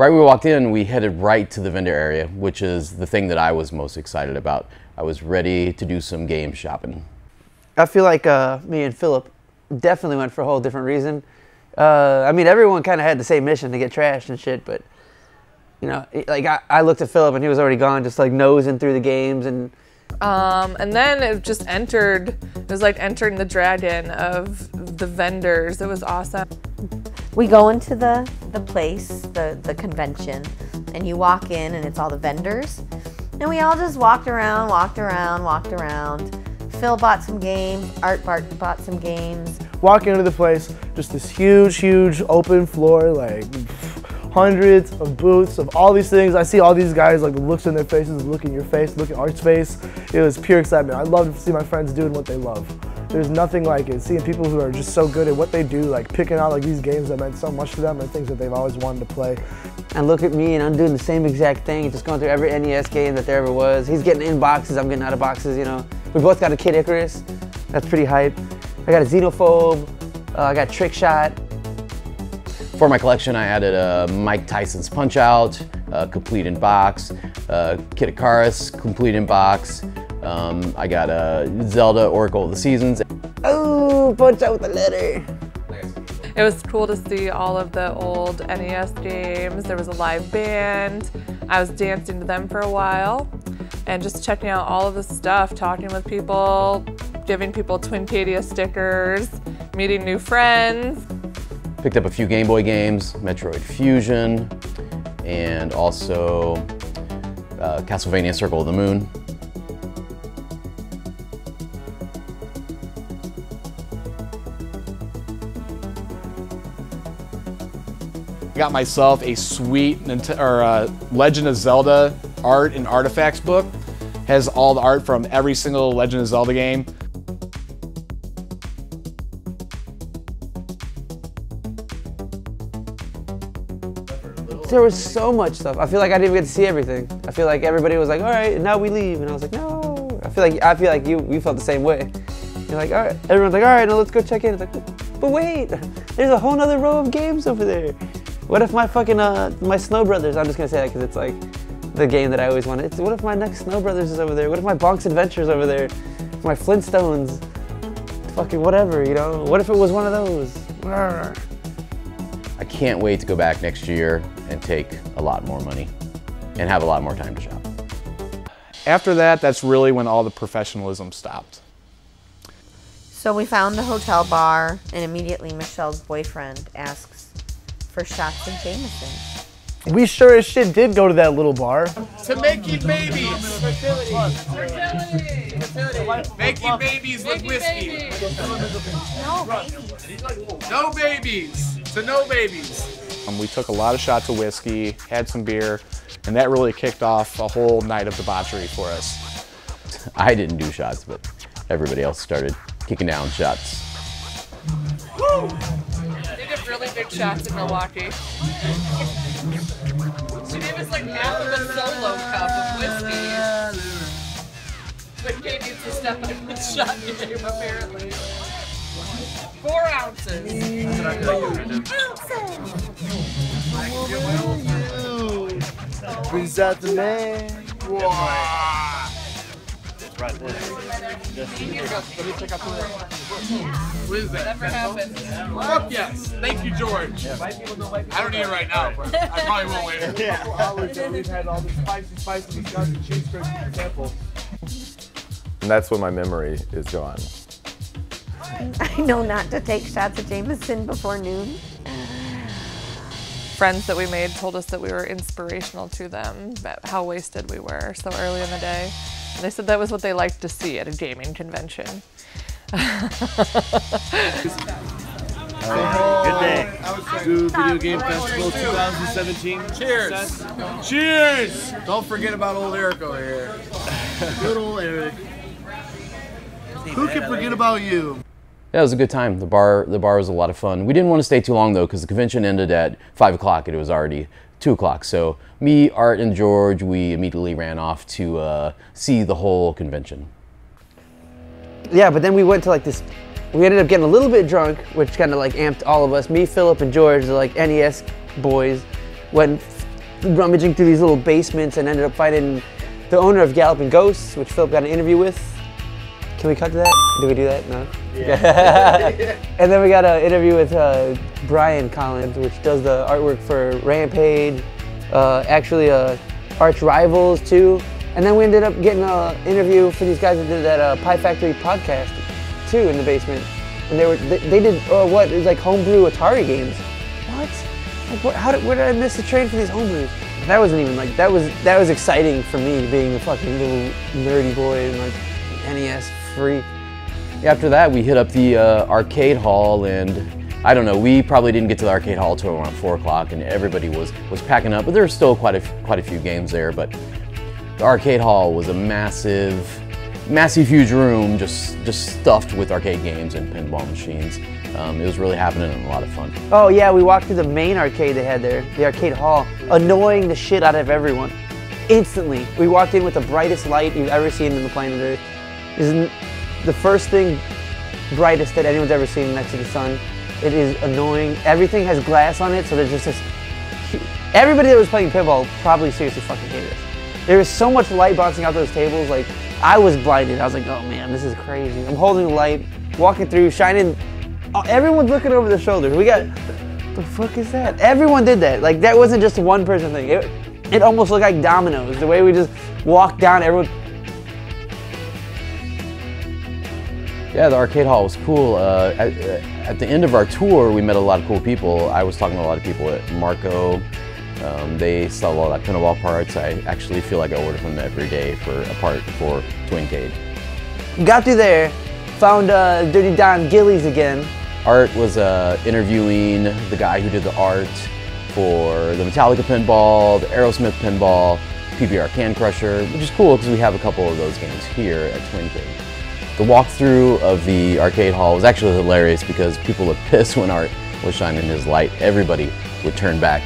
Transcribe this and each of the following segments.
Right when we walked in, we headed right to the vendor area, which is the thing that I was most excited about. I was ready to do some game shopping. I feel like me and Philip definitely went for a whole different reason. I mean, everyone kind of had the same mission to get trashed and shit, but you know, like I looked at Philip and he was already gone, just like nosing through the games and then it just entered. It was like entering the dragon of the vendors. It was awesome. We go into the place, the convention, and you walk in and it's all the vendors. And we all just walked around. Phil bought some games, Art bought some games. Walking into the place, just this huge open floor, like hundreds of booths of all these things. I see all these guys, like the looks in their faces, look in your face, look at Art's face. It was pure excitement. I love to see my friends doing what they love. There's nothing like it. Seeing people who are just so good at what they do, like picking out like these games that meant so much to them and things that they've always wanted to play. And look at me, and I'm doing the same exact thing, just going through every NES game that there ever was. He's getting in boxes, I'm getting out of boxes, you know. We both got a Kid Icarus. That's pretty hype. I got a Xenophobe. I got Trick Shot. For my collection, I added Mike Tyson's Punch-Out, complete in box, Kid Icarus, complete in box. I got Zelda Oracle of the Seasons. Oh, Punch-Out with the letter. It was cool to see all of the old NES games. There was a live band. I was dancing to them for a while and just checking out all of the stuff, talking with people, giving people Twincadia stickers, meeting new friends. Picked up a few Game Boy games, Metroid Fusion, and also Castlevania Circle of the Moon. Got myself a sweet Legend of Zelda art and artifacts book. Has all the art from every single Legend of Zelda game. There was so much stuff. I feel like I didn't even get to see everything. I feel like everybody was like, all right, now we leave. And I was like, no. I feel like you felt the same way. You're like, all right. Everyone's like, all right, now let's go check in. It's like, but wait, there's a whole nother row of games over there. What if my fucking, my Snow Brothers, I'm just gonna say that because it's like the game that I always wanted. What if my next Snow Brothers is over there? What if my Bonk's Adventures over there? My Flintstones, fucking whatever, you know? What if it was one of those? I can't wait to go back next year and take a lot more money and have a lot more time to shop. After that, that's really when all the professionalism stopped. So we found a hotel bar, and immediately Michelle's boyfriend asks for shots of Jameson. We sure as shit did go to that little bar. To making babies. Making babies with whiskey. No babies. No babies. To no babies. We took a lot of shots of whiskey, had some beer, and that really kicked off a whole night of debauchery for us. I didn't do shots, but everybody else started kicking down shots. Woo! They did really big shots in Milwaukee. She gave us like half of a solo cup of whiskey. But Kate needs to step up the shot game, apparently. 4 ounces. Brings out the man. Right there. Let me check out the What is that? Never happened. Fuck yes. Thank you, George. I don't need it right now, but I probably will later. Yeah. We've had all this spicy disgusting cheese curds, for example. And that's when my memory is gone. I know not to take shots of Jameson before noon. Friends that we made told us that we were inspirational to them, about how wasted we were so early in the day. And they said that was what they liked to see at a gaming convention. Good day. Good Video Game Festival 2017. Cheers. Cheers. Don't forget about old Eric over here. Good old Eric. Who can forget about you? Yeah, it was a good time. The bar was a lot of fun. We didn't want to stay too long though because the convention ended at 5 o'clock and it was already 2 o'clock. So me, Art, and George, we immediately ran off to see the whole convention. Yeah, but then we went to like this, we ended up getting a little bit drunk, which kind of like amped all of us. Me, Philip, and George, the like NES boys, went rummaging through these little basements and ended up finding the owner of Galloping Ghosts, which Philip got an interview with. Can we cut to that? Did we do that? No? Yeah. And then we got an interview with Brian Collins, which does the artwork for Rampage, actually Arch Rivals too. And then we ended up getting an interview for these guys that did that Pie Factory podcast too in the basement. And they did what? It was like homebrew Atari games. What? Like where did I miss the train for these homebrews? That wasn't even like, that was exciting for me, being a fucking little nerdy boy and like NES freak. After that, we hit up the arcade hall, and I don't know, we probably didn't get to the arcade hall till around 4 o'clock, and everybody was packing up, but there were still quite a few games there. But the arcade hall was a massive, huge room, just stuffed with arcade games and pinball machines. It was really happening and a lot of fun. Oh yeah, we walked through the main arcade they had there, the arcade hall, annoying the shit out of everyone. Instantly, we walked in with the brightest light you've ever seen in the planet Earth. Isn't the first thing brightest that anyone's ever seen next to the sun. It is annoying. Everything has glass on it, so there's just this. Everybody that was playing pinball probably seriously fucking hated it. There was so much light bouncing out those tables, like I was blinded. I was like, oh man, this is crazy. I'm holding the light, walking through, shining. Oh, everyone's looking over their shoulders. We got, the fuck is that? Everyone did that. Like that wasn't just a one person thing. It almost looked like dominoes. The way we just walked down, everyone. Yeah, the arcade hall was cool. At the end of our tour, we met a lot of cool people. I was talking to a lot of people at Marco. They sell a lot of pinball parts. I actually feel like I order from them every day for a part for Twincade. Got through there, found Dirty Don Gillies again. Art was interviewing the guy who did the art for the Metallica pinball, the Aerosmith pinball, PBR Can Crusher, which is cool because we have a couple of those games here at Twincade. The walkthrough of the arcade hall was actually hilarious because people would piss when Art was shining his light. Everybody would turn back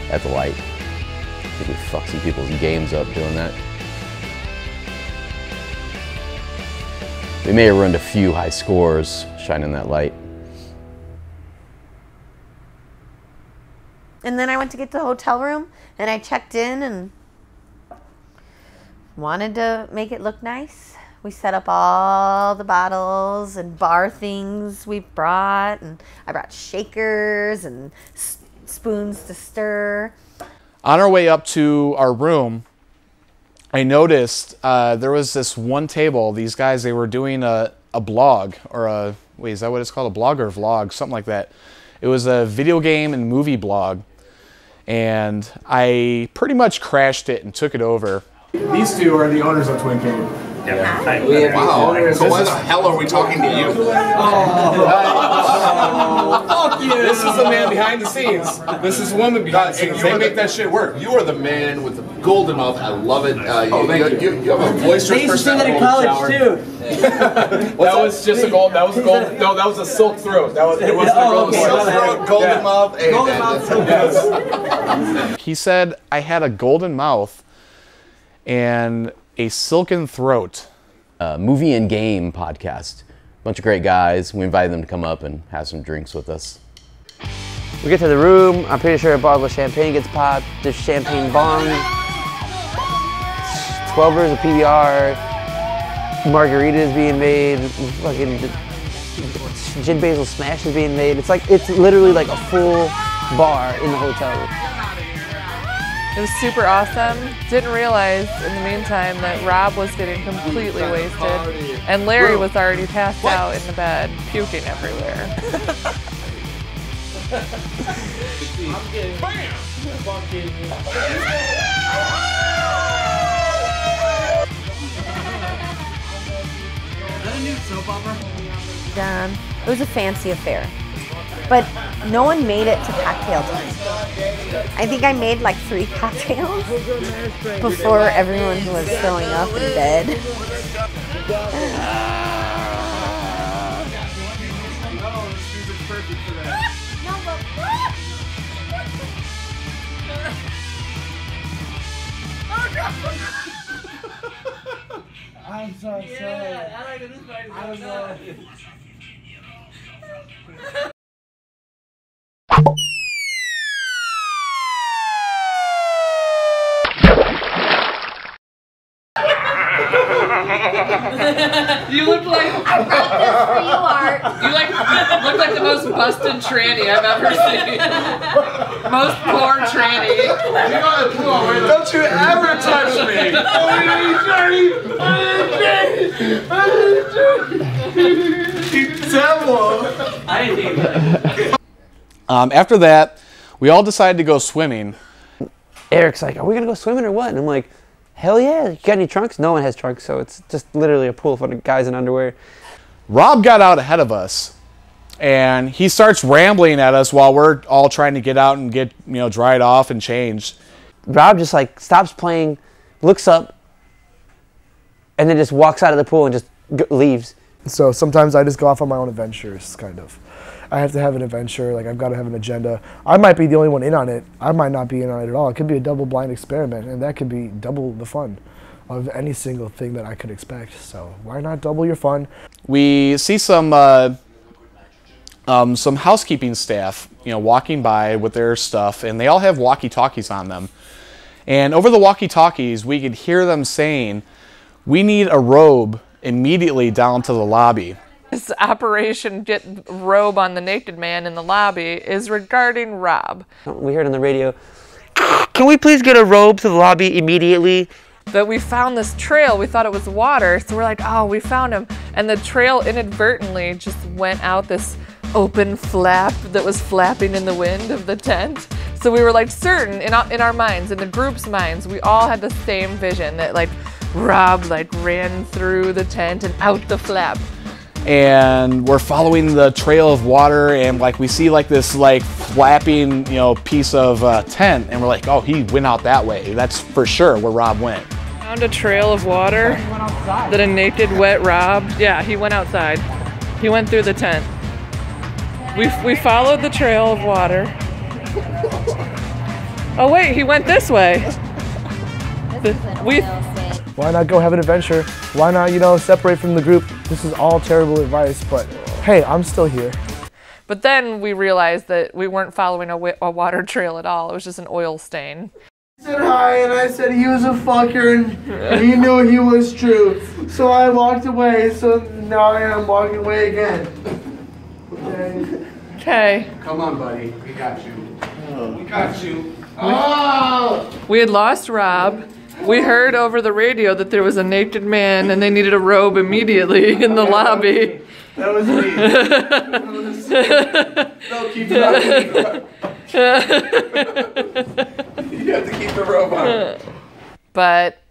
at the light. I think we fucked some people's games up doing that. We may have ruined a few high scores shining that light. And then I went to get to the hotel room and I checked in and wanted to make it look nice. We set up all the bottles and bar things we brought, and I brought shakers and spoons to stir. On our way up to our room, I noticed there was this one table. These guys, they were doing a blog, or a, wait, is that what it's called? A blog or a vlog? Something like that. It was a video game and movie blog. And I pretty much crashed it and took it over. These two are the owners of Twincade. Yeah. Wow. So why the hell are we talking to you? Fuck you! This is the man behind the scenes. This is the woman behind the scenes. They make that shit work. You are the man with the golden mouth. I love it. Thank you. You have a boisterous personality. They used to sing that in college too. That was just a gold. That was a gold. No, that was a silk throat. That was. It wasn't a golden silk throat. Golden mouth. Golden mouth. Yes. He said I had a golden mouth and a silken throat. Movie and game podcast. Bunch of great guys. We invited them to come up and have some drinks with us. We get to the room. I'm pretty sure a bottle of champagne gets popped. There's champagne bong, 12ers of PBR, margaritas being made, fucking gin basil smash is being made. It's literally like a full bar in the hotel room. It was super awesome. Didn't realize in the meantime that Rob was getting completely wasted and Larry was already passed out in the bed, puking everywhere. I'm getting fucking. Is that a new soap opera? Done. It was a fancy affair. But no one made it to cocktail time. I think I made like 3 cocktails before everyone was filling up in bed. I'm so sorry. Yeah, I like this part. I was like, You look like I practiced for you, Art. you look like the most busted tranny I've ever seen. Most poor tranny. Don't you ever touch me! I didn't think about it. After that, we all decided to go swimming. Eric's like, are we gonna go swimming or what? And I'm like, hell yeah. You got any trunks? No one has trunks, so it's just literally a pool full of guys in underwear. Rob got out ahead of us, and he starts rambling at us while we're all trying to get out and get, dried off and changed. Rob just like stops playing, looks up, and then just walks out of the pool and just leaves. So sometimes I just go off on my own adventures, kind of. I have to have an adventure, like I've got to have an agenda. I might be the only one in on it. I might not be in on it at all. It could be a double-blind experiment, and that could be double the fun of any single thing that I could expect. So why not double your fun? We see some housekeeping staff, walking by with their stuff, and they all have walkie-talkies on them. And over the walkie-talkies, we could hear them saying, "We need a robe immediately down to the lobby." This Operation Get Robe on the Naked Man in the lobby is regarding Rob. We heard on the radio, can we please get a robe to the lobby immediately? But we found this trail. We thought it was water, so we're like, oh, we found him. And the trail inadvertently just went out this open flap that was flapping in the wind of the tent. So we were like certain in our minds, in the group's minds, we all had the same vision that like Rob like ran through the tent and out the flap. And we're following the trail of water, and like we see like this like flapping piece of tent, and we're like, oh, he went out that way. That's for sure where Rob went. Found a trail of water that a naked wet Rob, yeah, he went outside. He went through the tent. We followed the trail of water. Oh wait, he went this way. Why not go have an adventure? Why not, separate from the group? This is all terrible advice, but hey, I'm still here. But then we realized that we weren't following a water trail at all. It was just an oil stain. He said hi, and I said he was a fucker, and he knew he was true. So I walked away, so now I am walking away again. Okay. Come on, buddy. We got you. We got you. Oh! We had lost Rob. We heard over the radio that there was a naked man and they needed a robe immediately in the lobby. That was me. No, keep it on. You have to keep the robe on. But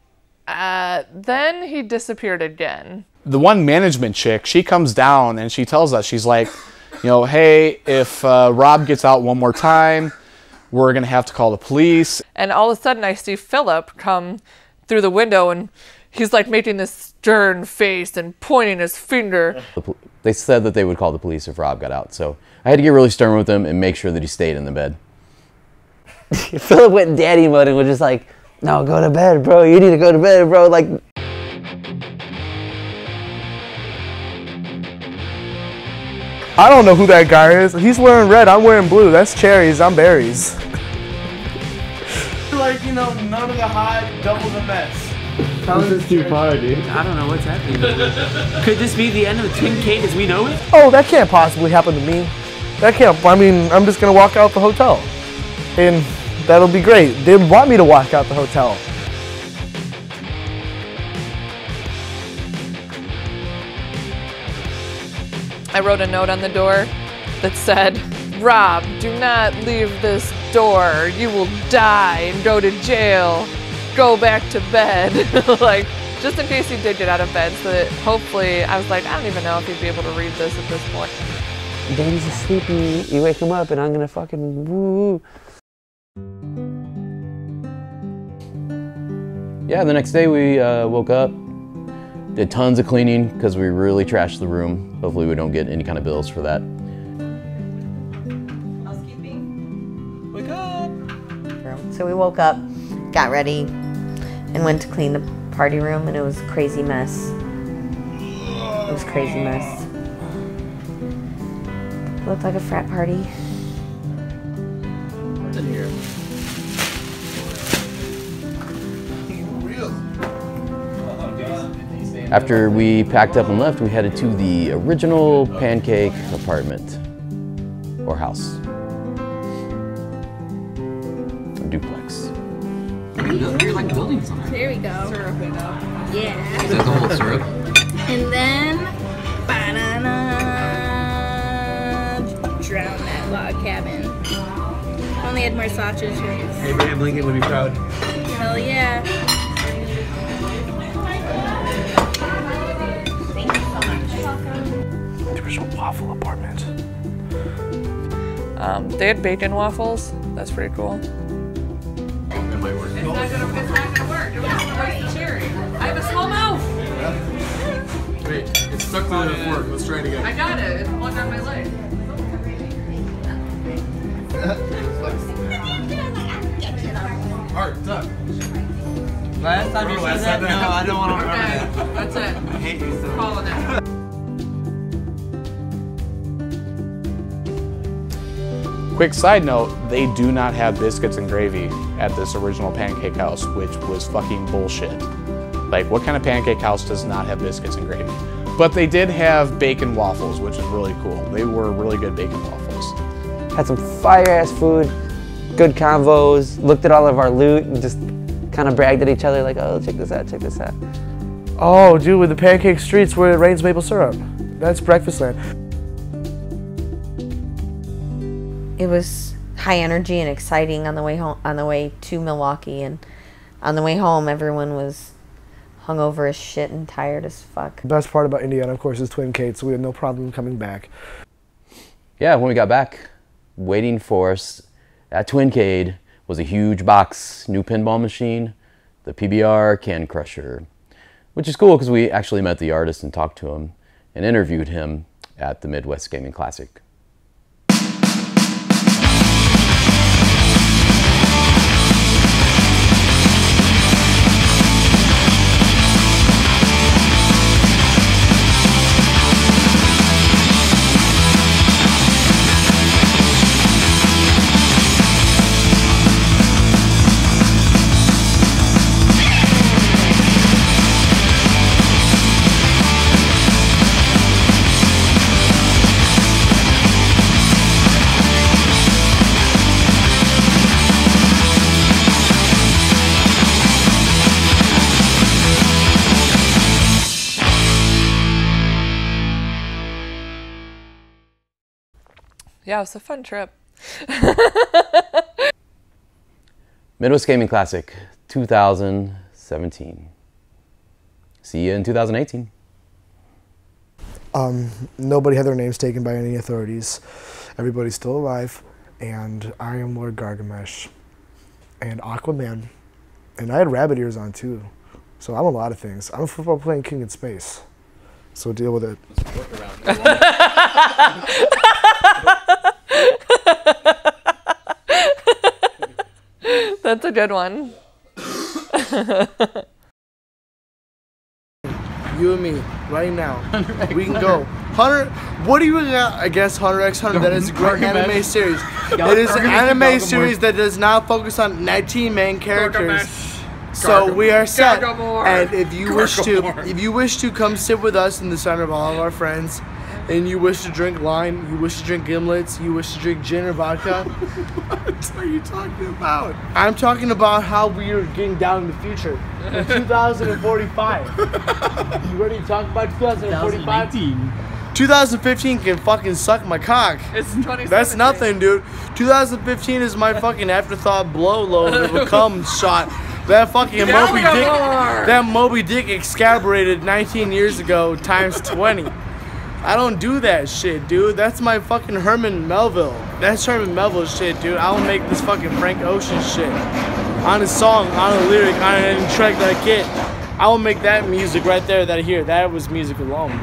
then he disappeared again. The one management chick, she comes down and she tells us, she's like, hey, if Rob gets out one more time, we're going to have to call the police. And all of a sudden I see Philip come through the window and he's like making this stern face and pointing his finger. They said that they would call the police if Rob got out, so I had to get really stern with him and make sure that he stayed in the bed. Philip went daddy mode and was just like, no, go to bed, bro. You need to go to bed, bro. Like, I don't know who that guy is. He's wearing red, I'm wearing blue. That's cherries, I'm berries. Like, none of the hot, double the mess. This is too far, dude. I don't know what's happening. Could this be the end of the Twincade as we know it? Oh, that can't possibly happen to me. That can't, I'm just gonna walk out the hotel. And that'll be great. They want me to walk out the hotel. I wrote a note on the door that said, Rob, do not leave this door. You will die and go to jail. Go back to bed. Like, just in case he did get out of bed, so that hopefully, I was like, I don't even know if he'd be able to read this at this point. Daddy's asleep, you wake him up and I'm gonna fucking woo. Yeah, the next day we woke up, did tons of cleaning because we really trashed the room. Hopefully we don't get any kind of bills for that. Housekeeping. Wake up. So we woke up, got ready, and went to clean the party room, and it was a crazy mess. It was a crazy mess. It looked like a frat party. What's in here? Real. After we packed up and left, we headed to the original pancake apartment or house. A duplex. You're like building something. There we go. Syrup it up. Yeah. Is that the whole syrup? And then, banana. Drown that log cabin. Only had more sausage drinks. Abraham Lincoln would be proud. Hell yeah. Thank you so much. The original waffle apartment. They had bacon waffles. That's pretty cool. It might work. It's not gonna work. It was the cherry. I have a small mouth. Wait, it's stuck to the fork. Let's try it again. I got it. It's plugged on my leg. Art, duck. Last time you said that? No, I don't want to Okay, that's it. I hate you so much. Calling it. Quick side note, they do not have biscuits and gravy at this original pancake house, which was fucking bullshit. Like, what kind of pancake house does not have biscuits and gravy? But they did have bacon waffles, which is really cool. They were really good bacon waffles. Had some fire-ass food, good convos, looked at all of our loot and just kind of bragged at each other like, oh, check this out, check this out. Oh, dude, with the pancake streets where it rains maple syrup. That's breakfast land. It was high energy and exciting on the way home, on the way to Milwaukee, and on the way home, everyone was hungover as shit and tired as fuck. The best part about Indiana, of course, is Twincade, so we had no problem coming back. Yeah, when we got back, waiting for us at Twincade was a huge box, new pinball machine, the PBR Can Crusher, which is cool because we actually met the artist and talked to him and interviewed him at the Midwest Gaming Classic. Yeah, it was a fun trip. Midwest Gaming Classic 2017. See you in 2018. Nobody had their names taken by any authorities. Everybody's still alive, and I am Lord Gargamesh, and Aquaman, and I had rabbit ears on too. So I'm a lot of things. I'm a football playing king in space. So deal with it. Let's work around. That's a good one. You and me, right now. We can go. Hunter, what do you got against Hunter x Hunter? That is a great anime series. It is an anime series that does not focus on 19 main characters. So we are set. And if you wish to come sit with us in the center of all of our friends, and you wish to drink lime, you wish to drink gimlets, you wish to drink gin or vodka. What are you talking about? I'm talking about how we are getting down in the future. In 2045. You ready to talk about 2045? 2015 can fucking suck my cock. It's 2017. That's nothing, dude. 2015 is my fucking afterthought blow load of a cum shot. That fucking Moby Dick excavated 19 years ago times 20. I don't do that shit, dude. That's my fucking Herman Melville. That's Herman Melville shit, dude. I will make this fucking Frank Ocean shit. On a song, on a lyric, on any track that I get. I will make that music right there that I hear. That was music alone.